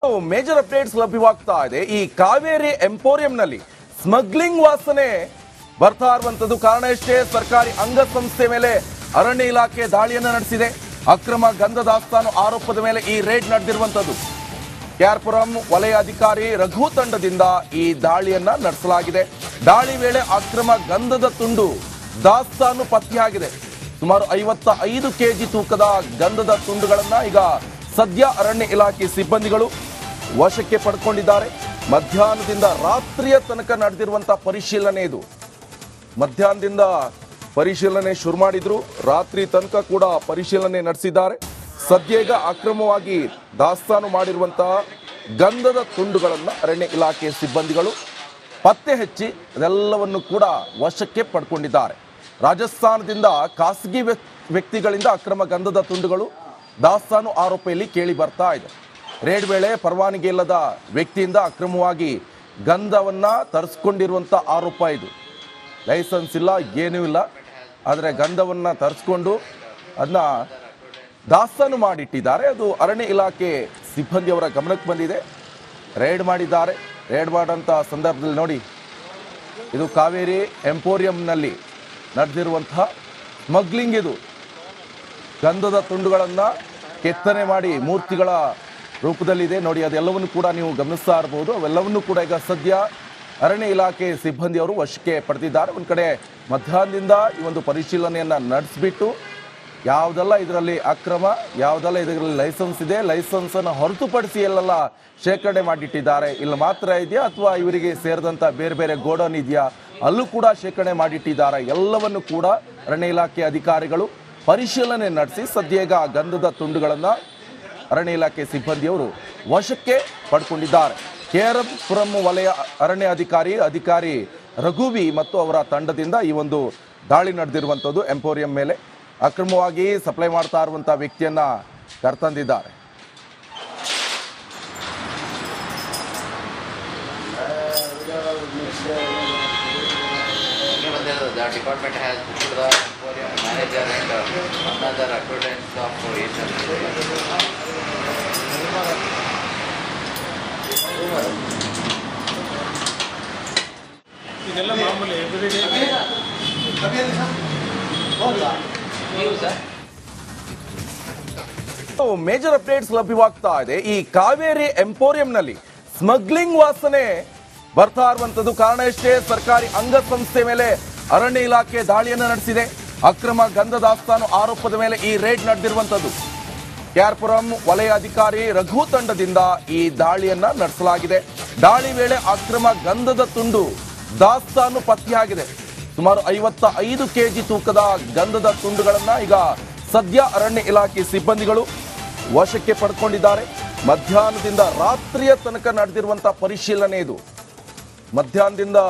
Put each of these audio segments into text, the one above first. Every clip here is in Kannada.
ಮೇಜರ್ ಅಪ್ಡೇಟ್ಸ್ ಲಭ್ಯವಾಗ್ತಾ ಇದೆ. ಈ ಕಾವೇರಿ ಎಂಪೋರಿಯಂನಲ್ಲಿ ಸ್ಮಗ್ಲಿಂಗ್ ವಾಸನೆ ಬರ್ತಾ ಇರುವಂತದ್ದು ಕಾರಣ ಎಷ್ಟೇ ಸರ್ಕಾರಿ ಅಂಗಸಂಸ್ಥೆ ಮೇಲೆ ಅರಣ್ಯ ಇಲಾಖೆ ದಾಳಿಯನ್ನು ನಡೆಸಿದೆ. ಅಕ್ರಮ ಗಂಧ ದಾಸ್ತಾನು ಆರೋಪದ ಮೇಲೆ ಈ ರೇಡ್ ನಡೆದಿರುವಂತದ್ದು. ಕೆಆರ್ಪುರಂ ವಲಯ ಅಧಿಕಾರಿ ರಘು ತಂಡದಿಂದ ಈ ದಾಳಿಯನ್ನ ನಡೆಸಲಾಗಿದೆ. ದಾಳಿ ವೇಳೆ ಅಕ್ರಮ ಗಂಧದ ತುಂಡು ದಾಸ್ತಾನು ಪತ್ತೆಯಾಗಿದೆ. ಸುಮಾರು 55 ಕೆಜಿ ತೂಕದ ಗಂಧದ ತುಂಡುಗಳನ್ನ ಈಗ ಸದ್ಯ ಅರಣ್ಯ ಇಲಾಖೆ ಸಿಬ್ಬಂದಿಗಳು ವಶಕ್ಕೆ ಪಡ್ಕೊಂಡಿದ್ದಾರೆ. ಮಧ್ಯಾಹ್ನದಿಂದ ರಾತ್ರಿಯ ತನಕ ನಡೆದಿರುವಂತಹ ಪರಿಶೀಲನೆ ಇದು. ಮಧ್ಯಾಹ್ನದಿಂದ ಪರಿಶೀಲನೆ ಶುರು ಮಾಡಿದ್ರು, ರಾತ್ರಿ ತನಕ ಕೂಡ ಪರಿಶೀಲನೆ ನಡೆಸಿದ್ದಾರೆ. ಸದ್ಯ ಈಗ ಅಕ್ರಮವಾಗಿ ದಾಸ್ತಾನು ಮಾಡಿರುವಂತಹ ಗಂಧದ ತುಂಡುಗಳನ್ನು ಅರಣ್ಯ ಇಲಾಖೆ ಸಿಬ್ಬಂದಿಗಳು ಪತ್ತೆ ಹಚ್ಚಿ ಅದೆಲ್ಲವನ್ನು ಕೂಡ ವಶಕ್ಕೆ ಪಡ್ಕೊಂಡಿದ್ದಾರೆ. ರಾಜಸ್ಥಾನದಿಂದ ಖಾಸಗಿ ವ್ಯಕ್ತಿಗಳಿಂದ ಅಕ್ರಮ ಗಂಧದ ತುಂಡುಗಳು ದಾಸ್ತಾನು ಆರೋಪದಲ್ಲಿ ಕೇಳಿ ಬರ್ತಾ ಇದೆ. ರೇಡ್ ವೇಳೆ ಪರವಾನಗಿ ಇಲ್ಲದ ವ್ಯಕ್ತಿಯಿಂದ ಅಕ್ರಮವಾಗಿ ಗಂಧವನ್ನ ತರಿಸ್ಕೊಂಡಿರುವಂಥ ಆರೋಪ ಇದು. ಲೈಸೆನ್ಸ್ ಇಲ್ಲ, ಏನೂ ಇಲ್ಲ, ಆದರೆ ಗಂಧವನ್ನ ತರಿಸ್ಕೊಂಡು ಅದನ್ನ ದಾಸ್ತಾನು ಮಾಡಿಟ್ಟಿದ್ದಾರೆ. ಅದು ಅರಣ್ಯ ಇಲಾಖೆ ಸಿಬ್ಬಂದಿಯವರ ಗಮನಕ್ಕೆ ಬಂದಿದೆ. ರೇಡ್ ಮಾಡಿದ್ದಾರೆ. ರೇಡ್ ಮಾಡೋಂಥ ಸಂದರ್ಭದಲ್ಲಿ ನೋಡಿ, ಇದು ಕಾವೇರಿ ಎಂಪೋರಿಯಂನಲ್ಲಿ ನಡೆದಿರುವಂತಹ ಸ್ಮಗ್ಲಿಂಗ್. ಇದು ಗಂಧದ ತುಂಡುಗಳನ್ನು ಕೆತ್ತನೆ ಮಾಡಿ ಮೂರ್ತಿಗಳ ರೂಪದಲ್ಲಿದೆ ನೋಡಿ. ಅದೆಲ್ಲವನ್ನು ಕೂಡ ನೀವು ಗಮನಿಸ್ತಾ ಇರಬಹುದು. ಅವೆಲ್ಲವನ್ನು ಕೂಡ ಈಗ ಸದ್ಯ ಅರಣ್ಯ ಇಲಾಖೆ ಸಿಬ್ಬಂದಿಯವರು ವಶಕ್ಕೆ ಪಡೆದಿದ್ದಾರೆ. ಒಂದು ಕಡೆ ಮಧ್ಯಾಹ್ನದಿಂದ ಈ ಒಂದು ಪರಿಶೀಲನೆಯನ್ನು ನಡೆಸಿಬಿಟ್ಟು ಯಾವುದೆಲ್ಲ ಇದರಲ್ಲಿ ಅಕ್ರಮ, ಯಾವುದೆಲ್ಲ ಇದರಲ್ಲಿ ಲೈಸೆನ್ಸ್ ಇದೆ, ಲೈಸೆನ್ಸನ್ನು ಹೊರತುಪಡಿಸಿ ಎಲ್ಲೆಲ್ಲ ಶೇಖರಣೆ ಮಾಡಿಟ್ಟಿದ್ದಾರೆ, ಇಲ್ಲಿ ಮಾತ್ರ ಇದೆಯಾ ಅಥವಾ ಇವರಿಗೆ ಸೇರಿದಂಥ ಬೇರೆ ಬೇರೆ ಗೋಡೌನ್ ಇದೆಯಾ, ಅಲ್ಲೂ ಕೂಡ ಶೇಖರಣೆ ಮಾಡಿಟ್ಟಿದ್ದಾರೆ. ಎಲ್ಲವನ್ನು ಕೂಡ ಅರಣ್ಯ ಇಲಾಖೆ ಅಧಿಕಾರಿಗಳು ಪರಿಶೀಲನೆ ನಡೆಸಿ ಸದ್ಯ ಈಗ ಗಂಧದ ತುಂಡುಗಳನ್ನು ಅರಣ್ಯ ಇಲಾಖೆ ಸಿಬ್ಬಂದಿಯವರು ವಶಕ್ಕೆ ಪಡ್ಕೊಂಡಿದ್ದಾರೆ. ಕೆಆರ್ಪುರಂ ವಲಯ ಅರಣ್ಯ ಅಧಿಕಾರಿ ರಘುವಿ ಮತ್ತು ಅವರ ತಂಡದಿಂದ ಈ ಒಂದು ದಾಳಿ ನಡೆದಿರುವಂಥದ್ದು. ಎಂಪೋರಿಯಂ ಮೇಲೆ ಅಕ್ರಮವಾಗಿ ಸಪ್ಲೈ ಮಾಡ್ತಾ ಇರುವಂಥ ವ್ಯಕ್ತಿಯನ್ನ ಕರ್ತಂದಿದ್ದಾರೆ. The department has put the manager and another accountants of ಇದೆಲ್ಲ ಮಾಮೂಲಿ ಎವ್ರಿಡೇ ಮೇಜರ್ ಅಪ್ಡೇಟ್ಸ್ ಲಭ್ಯವಾಗ್ತಾ ಇದೆ. ಈ ಕಾವೇರಿ ಎಂಪೋರಿಯಂನಲ್ಲಿ ಸ್ಮಗ್ಲಿಂಗ್ ವಾಸನೆ ಬರ್ತಾ ಇರುವಂತದ್ದು ಕಾರಣ ಎಷ್ಟೇ ಸರ್ಕಾರಿ ಅಂಗಸಂಸ್ಥೆ ಮೇಲೆ ಅರಣ್ಯ ಇಲಾಖೆ ದಾಳಿಯನ್ನು ನಡೆಸಿದೆ. ಅಕ್ರಮ ಗಂಧ ದಾಸ್ತಾನು ಆರೋಪದ ಮೇಲೆ ಈ ರೇಡ್ ನಡೆದಿರುವಂತದ್ದು. ಕೆಆರ್ಪುರಂ ವಲಯ ಅಧಿಕಾರಿ ರಘು ತಂಡದಿಂದ ಈ ದಾಳಿಯನ್ನ ನಡೆಸಲಾಗಿದೆ. ದಾಳಿ ವೇಳೆ ಅಕ್ರಮ ಗಂಧದ ತುಂಡು ದಾಸ್ತಾನು ಪತ್ತೆಯಾಗಿದೆ. ಸುಮಾರು 55 ಕೆಜಿ ತೂಕದ ಗಂಧದ ತುಂಡುಗಳನ್ನ ಈಗ ಸದ್ಯ ಅರಣ್ಯ ಇಲಾಖೆ ಸಿಬ್ಬಂದಿಗಳು ವಶಕ್ಕೆ ಪಡ್ಕೊಂಡಿದ್ದಾರೆ. ಮಧ್ಯಾಹ್ನದಿಂದ ರಾತ್ರಿಯ ತನಕ ನಡೆದಿರುವಂತಹ ಪರಿಶೀಲನೆ ಇದು. ಮಧ್ಯಾಹ್ನದಿಂದ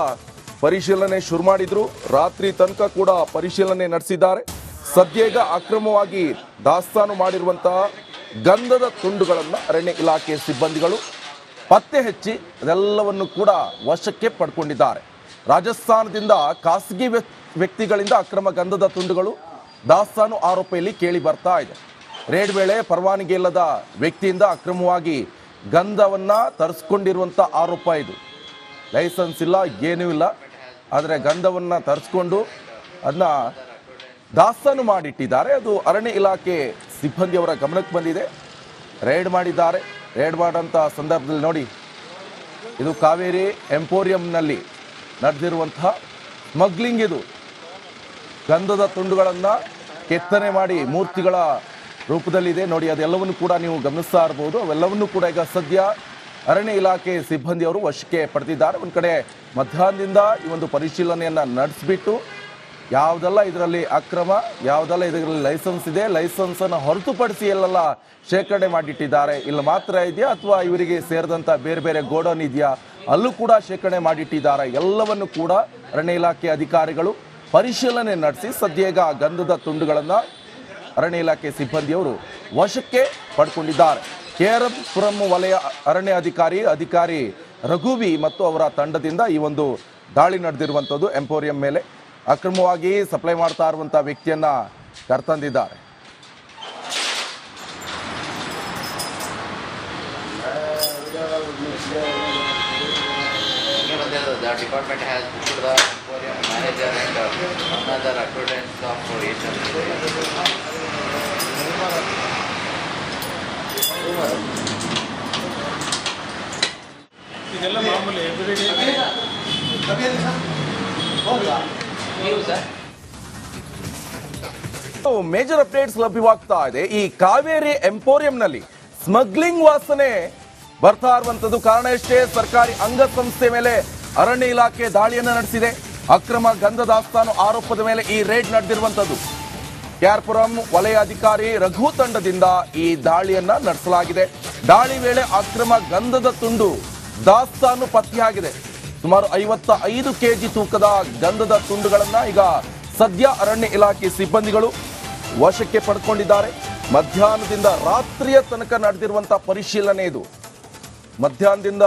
ಪರಿಶೀಲನೆ ಶುರು ಮಾಡಿದ್ರು, ರಾತ್ರಿ ತನಕ ಕೂಡ ಪರಿಶೀಲನೆ ನಡೆಸಿದ್ದಾರೆ. ಸದ್ಯ ಈಗ ಅಕ್ರಮವಾಗಿ ದಾಸ್ತಾನು ಮಾಡಿರುವಂತಹ ಗಂಧದ ತುಂಡುಗಳನ್ನು ಅರಣ್ಯ ಇಲಾಖೆ ಸಿಬ್ಬಂದಿಗಳು ಪತ್ತೆ ಹಚ್ಚಿ ಅದೆಲ್ಲವನ್ನು ಕೂಡ ವಶಕ್ಕೆ ಪಡ್ಕೊಂಡಿದ್ದಾರೆ. ರಾಜಸ್ಥಾನದಿಂದ ಖಾಸಗಿ ವ್ಯಕ್ತಿಗಳಿಂದ ಅಕ್ರಮ ಗಂಧದ ತುಂಡುಗಳು ದಾಸ್ತಾನು ಆರೋಪದಲ್ಲಿ ಕೇಳಿ ಬರ್ತಾ ಇದೆ. ರೇಡ್ ವೇಳೆ ಪರವಾನಗಿ ಇಲ್ಲದ ವ್ಯಕ್ತಿಯಿಂದ ಅಕ್ರಮವಾಗಿ ಗಂಧವನ್ನ ತರಿಸ್ಕೊಂಡಿರುವಂಥ ಆರೋಪ ಇದು. ಲೈಸೆನ್ಸ್ ಇಲ್ಲ, ಏನೂ ಇಲ್ಲ, ಆದರೆ ಗಂಧವನ್ನು ತರಿಸ್ಕೊಂಡು ಅದನ್ನ ದಾಸ್ತಾನು ಮಾಡಿಟ್ಟಿದ್ದಾರೆ. ಅದು ಅರಣ್ಯ ಇಲಾಖೆ ಸಿಬ್ಬಂದಿಯವರ ಗಮನಕ್ಕೆ ಬಂದಿದೆ. ರೇಡ್ ಮಾಡಿದ್ದಾರೆ. ರೇಡ್ ಮಾಡೋಂಥ ಸಂದರ್ಭದಲ್ಲಿ ನೋಡಿ, ಇದು ಕಾವೇರಿ ಎಂಪೋರಿಯಂನಲ್ಲಿ ನಡೆದಿರುವಂತಹ ಸ್ಮಗ್ಲಿಂಗ್. ಇದು ಗಂಧದ ತುಂಡುಗಳನ್ನು ಕೆತ್ತನೆ ಮಾಡಿ ಮೂರ್ತಿಗಳ ರೂಪದಲ್ಲಿದೆ ನೋಡಿ. ಅದೆಲ್ಲವನ್ನು ಕೂಡ ನೀವು ಗಮನಿಸ್ತಾ ಇರಬಹುದು. ಅವೆಲ್ಲವನ್ನು ಕೂಡ ಈಗ ಸದ್ಯ ಅರಣ್ಯ ಇಲಾಖೆ ಸಿಬ್ಬಂದಿಯವರು ವಶಕ್ಕೆ ಪಡೆದಿದ್ದಾರೆ. ಒಂದು ಕಡೆ ಮಧ್ಯಾಹ್ನದಿಂದ ಈ ಒಂದು ಪರಿಶೀಲನೆಯನ್ನು ನಡೆಸಿಬಿಟ್ಟು ಯಾವುದೆಲ್ಲ ಇದರಲ್ಲಿ ಅಕ್ರಮ, ಯಾವುದೆಲ್ಲ ಇದರಲ್ಲಿ ಲೈಸೆನ್ಸ್ ಇದೆ, ಲೈಸೆನ್ಸನ್ನು ಹೊರತುಪಡಿಸಿ ಎಲ್ಲೆಲ್ಲ ಶೇಖರಣೆ ಮಾಡಿಟ್ಟಿದ್ದಾರೆ, ಇಲ್ಲಿ ಮಾತ್ರ ಇದೆಯಾ ಅಥವಾ ಇವರಿಗೆ ಸೇರಿದಂಥ ಬೇರೆ ಬೇರೆ ಗೋಡೌನ್ ಇದೆಯಾ, ಅಲ್ಲೂ ಕೂಡ ಶೇಖರಣೆ ಮಾಡಿಟ್ಟಿದ್ದಾರೆ. ಎಲ್ಲವನ್ನು ಕೂಡ ಅರಣ್ಯ ಇಲಾಖೆ ಅಧಿಕಾರಿಗಳು ಪರಿಶೀಲನೆ ನಡೆಸಿ ಸದ್ಯ ಈಗ ಗಂಧದ ತುಂಡುಗಳನ್ನು ಅರಣ್ಯ ಇಲಾಖೆ ಸಿಬ್ಬಂದಿಯವರು ವಶಕ್ಕೆ ಪಡ್ಕೊಂಡಿದ್ದಾರೆ. ಕೆಆರ್ಪುರಂ ವಲಯ ಅರಣ್ಯ ಅಧಿಕಾರಿ ರಘುವಿ ಮತ್ತು ಅವರ ತಂಡದಿಂದ ಈ ಒಂದು ದಾಳಿ ನಡೆದಿರುವಂಥದ್ದು. ಎಂಪೋರಿಯಂ ಮೇಲೆ ಅಕ್ರಮವಾಗಿ ಸಪ್ಲೈ ಮಾಡ್ತಾ ಇರುವಂಥ ವ್ಯಕ್ತಿಯನ್ನ ಕರ್ತಂದಿದ್ದಾರೆ. the department has booked the emporium manager and another acquaintance of Asian. ಇದೆಲ್ಲ ಮಾಮೂಲಿ ಎವ್ರಿಡೇ ನೀವು ಸರ್ ಮೇಜರ್ ಅಪ್ಡೇಟ್ಸ್ ಲಭ್ಯವಾಗ್ತಾ ಇದೆ. ಈ ಕಾವೇರಿ ಎಂಪೋರಿಯಂನಲ್ಲಿ ಸ್ಮಗ್ಲಿಂಗ್ ವಾಸನೆ ಬರ್ತಾ ಇರುವಂತದ್ದು ಕಾರಣ ಎಷ್ಟೇ, ಸರ್ಕಾರಿ ಅಂಗಸಂಸ್ಥೆ ಮೇಲೆ ಅರಣ್ಯ ಇಲಾಖೆ ದಾಳಿಯನ್ನು ನಡೆಸಿದೆ. ಅಕ್ರಮ ಗಂಧ ದಾಸ್ತಾನು ಆರೋಪದ ಮೇಲೆ ಈ ರೇಡ್ ನಡೆದಿರುವಂತದ್ದು. ಕ್ಯಾರ್ಪುರಂ ವಲಯ ಅಧಿಕಾರಿ ರಘು ತಂಡದಿಂದ ಈ ದಾಳಿಯನ್ನ ನಡೆಸಲಾಗಿದೆ. ದಾಳಿ ವೇಳೆ ಅಕ್ರಮ ಗಂಧದ ತುಂಡು ದಾಸ್ತಾನು ಪತ್ತೆಯಾಗಿದೆ. ಸುಮಾರು 55 ಕೆಜಿ ತೂಕದ ಗಂಧದ ತುಂಡುಗಳನ್ನ ಈಗ ಸದ್ಯ ಅರಣ್ಯ ಇಲಾಖೆ ಸಿಬ್ಬಂದಿಗಳು ವಶಕ್ಕೆ ಪಡೆದುಕೊಂಡಿದ್ದಾರೆ. ಮಧ್ಯಾಹ್ನದಿಂದ ರಾತ್ರಿಯ ತನಕ ನಡೆದಿರುವಂತಹ ಪರಿಶೀಲನೆ ಇದು. ಮಧ್ಯಾಹ್ನದಿಂದ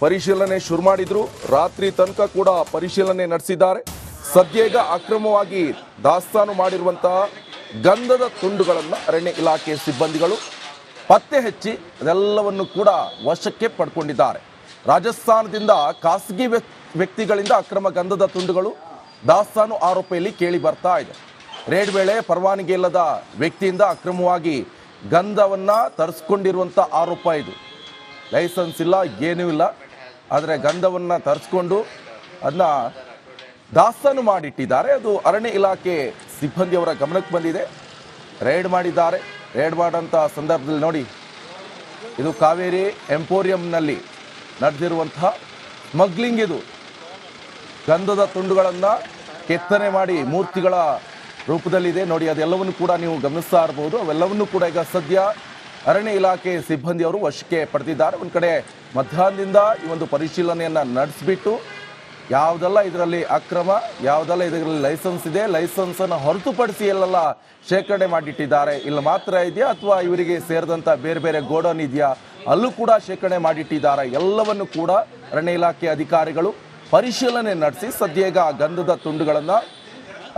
ಪರಿಶೀಲನೆ ಶುರು ಮಾಡಿದ್ರು, ರಾತ್ರಿ ತನಕ ಕೂಡ ಪರಿಶೀಲನೆ ನಡೆಸಿದ್ದಾರೆ. ಸದ್ಯ ಈಗ ಅಕ್ರಮವಾಗಿ ದಾಸ್ತಾನು ಮಾಡಿರುವಂತಹ ಗಂಧದ ತುಂಡುಗಳನ್ನು ಅರಣ್ಯ ಇಲಾಖೆ ಸಿಬ್ಬಂದಿಗಳು ಪತ್ತೆ ಹಚ್ಚಿ ಅದೆಲ್ಲವನ್ನು ಕೂಡ ವಶಕ್ಕೆ ಪಡ್ಕೊಂಡಿದ್ದಾರೆ. ರಾಜಸ್ಥಾನದಿಂದ ಖಾಸಗಿ ವ್ಯಕ್ತಿಗಳಿಂದ ಅಕ್ರಮ ಗಂಧದ ತುಂಡುಗಳು ದಾಸ್ತಾನು ಆರೋಪದಲ್ಲಿ ಕೇಳಿ ಬರ್ತಾ ಇದೆ. ರೇಡ್ ವೇಳೆ ಪರವಾನಗಿ ಇಲ್ಲದ ವ್ಯಕ್ತಿಯಿಂದ ಅಕ್ರಮವಾಗಿ ಗಂಧವನ್ನ ತರಿಸ್ಕೊಂಡಿರುವಂಥ ಆರೋಪ ಇದು. ಲೈಸೆನ್ಸ್ ಇಲ್ಲ, ಏನೂ ಇಲ್ಲ, ಆದರೆ ಗಂಧವನ್ನ ತರಿಸ್ಕೊಂಡು ಅದನ್ನ ದಾಸ್ತಾನು ಮಾಡಿಟ್ಟಿದ್ದಾರೆ. ಅದು ಅರಣ್ಯ ಇಲಾಖೆ ಸಿಬ್ಬಂದಿಯವರ ಗಮನಕ್ಕೆ ಬಂದಿದೆ. ರೇಡ್ ಮಾಡಿದ್ದಾರೆ. ರೇಡ್ ಮಾಡೋಂಥ ಸಂದರ್ಭದಲ್ಲಿ ನೋಡಿ, ಇದು ಕಾವೇರಿ ಎಂಪೋರಿಯಂನಲ್ಲಿ ನಡೆದಿರುವಂತಹ ಸ್ಮಗ್ಲಿಂಗ್. ಇದು ಗಂಧದ ತುಂಡುಗಳನ್ನು ಕೆತ್ತನೆ ಮಾಡಿ ಮೂರ್ತಿಗಳ ರೂಪದಲ್ಲಿದೆ ನೋಡಿ. ಅದೆಲ್ಲವನ್ನು ಕೂಡ ನೀವು ಗಮನಿಸ್ತಾ ಇರಬಹುದು. ಅವೆಲ್ಲವನ್ನು ಕೂಡ ಈಗ ಸದ್ಯ ಅರಣ್ಯ ಇಲಾಖೆ ಸಿಬ್ಬಂದಿಯವರು ವಶಕ್ಕೆ ಪಡೆದಿದ್ದಾರೆ. ಒಂದು ಕಡೆ ಮಧ್ಯಾಹ್ನದಿಂದ ಈ ಒಂದು ಪರಿಶೀಲನೆಯನ್ನು ನಡೆಸಿಬಿಟ್ಟು ಯಾವುದೆಲ್ಲ ಇದರಲ್ಲಿ ಅಕ್ರಮ, ಯಾವುದೆಲ್ಲ ಇದರಲ್ಲಿ ಲೈಸೆನ್ಸ್ ಇದೆ, ಲೈಸೆನ್ಸನ್ನು ಹೊರತುಪಡಿಸಿ ಎಲ್ಲೆಲ್ಲ ಶೇಖರಣೆ ಮಾಡಿಟ್ಟಿದ್ದಾರೆ, ಇಲ್ಲ ಮಾತ್ರ ಇದೆಯಾ ಅಥವಾ ಇವರಿಗೆ ಸೇರಿದಂಥ ಬೇರೆ ಬೇರೆ ಗೋಡೌನ್ ಇದೆಯಾ, ಅಲ್ಲೂ ಕೂಡ ಶೇಖರಣೆ ಮಾಡಿಟ್ಟಿದ್ದಾರೆ. ಎಲ್ಲವನ್ನು ಕೂಡ ಅರಣ್ಯ ಇಲಾಖೆ ಅಧಿಕಾರಿಗಳು ಪರಿಶೀಲನೆ ನಡೆಸಿ ಸದ್ಯ ಈಗ ಗಂಧದ ತುಂಡುಗಳನ್ನು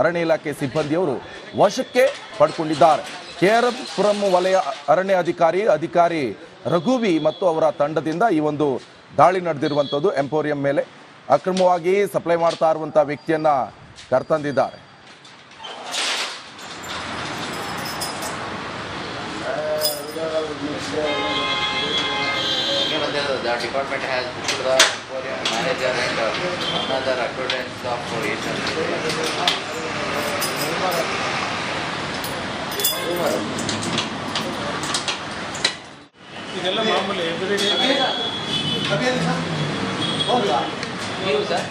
ಅರಣ್ಯ ಇಲಾಖೆ ಸಿಬ್ಬಂದಿಯವರು ವಶಕ್ಕೆ ಪಡ್ಕೊಂಡಿದ್ದಾರೆ. ಕೇರಪುರಂ ವಲಯ ಅರಣ್ಯ ಅಧಿಕಾರಿ ರಘುವಿ ಮತ್ತು ಅವರ ತಂಡದಿಂದ ಈ ಒಂದು ದಾಳಿ ನಡೆದಿರುವಂಥದ್ದು. ಎಂಪೋರಿಯಂ ಮೇಲೆ ಅಕ್ರಮವಾಗಿ ಸಪ್ಲೈ ಮಾಡ್ತಾ ಇರುವಂಥ ವ್ಯಕ್ತಿಯನ್ನ ಕರ್ತಂದಿದ್ದಾರೆ. The department has booked the emporium manager and another acquaintance of Asian. ಇದೆಲ್ಲ ಮಾಮೂಲಿ ಎವ್ರಿಡೇ ನೀವು ಸರ್